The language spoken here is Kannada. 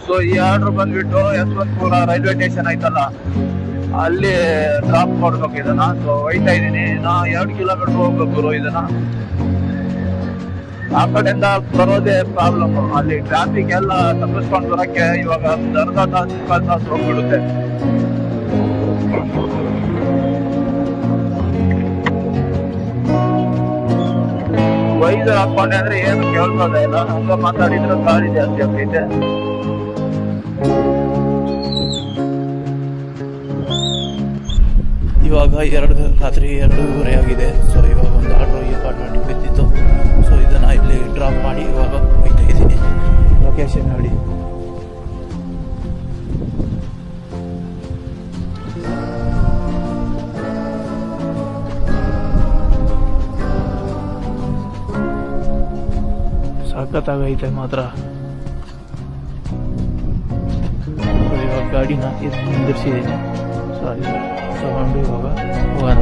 ಸೊ ಈ ಆರ್ಡರ್ ಬಂದ್ಬಿಟ್ಟು ಯಶವಂತಪುರ ರೈಲ್ವೆ ಸ್ಟೇಷನ್ ಐತಲ್ಲ, ಅಲ್ಲಿ ಡ್ರಾಪ್ ಮಾಡ್ಬೇಕು ಇದನ್ನ. ಸೊ ಹೋಯ್ತಾ ಇದೀನಿ, ನಾ 2 ಕಿಲೋಮೀಟರ್ ಹೋಗ್ಬೇಕು ಇದನ್ನ. ಆ ಕಡೆಯಿಂದ ಬರೋದೇ ಪ್ರಾಬ್ಲಮ್. ಅಲ್ಲಿ ಟ್ರಾಫಿಕ್ ಎಲ್ಲ ತಪ್ಪಿಸ್ಕೊಂಡು ಬರಕ್ಕೆ ಇವಾಗ ಅರ್ಧ ತಾಸು 20 ತಾಸು ಹೋಗ್ಬಿಡುತ್ತೆ. ವೈಸರ್ ಹಾಕೊಂಡೆ ಅಂದ್ರೆ ಏನು ಕೇಳ್ಬೋದ ಇಲ್ಲ, ಹಂಗ ಮಾತಾಡಿದ್ರೆ ಗಾಳಿ ಜಾಸ್ತಿ ಆಗ್ತೈತೆ. ಇವಾಗ ರಾತ್ರಿ 2:30 ಆಗಿದೆ. ಸೊ ಇವಾಗ ಒಂದು ಆಟೋ ಈ ಅಪಾರ್ಟ್ಮೆಂಟ್ ಬಿದ್ದಿತ್ತು. ಸೊ ಇದನ್ನ ಇಲ್ಲಿ ಡ್ರಾಪ್ ಮಾಡಿ ಇವಾಗ ಹೋಗ್ತಾ ಇದ್ದೀನಿ. ಲೊಕೇಶನ್ ನೋಡಿ. ಸಖತ್ತಾಗೈತೆ ಮಾತ್ರ. ಇವಾಗ ಗಾಡಿನ ನಿಂದಿರ್ಸಿದ್ದೀನಿ. ಸೊ ತಗೊಂಡು ಇವಾಗ ಹೋಗೋಣ.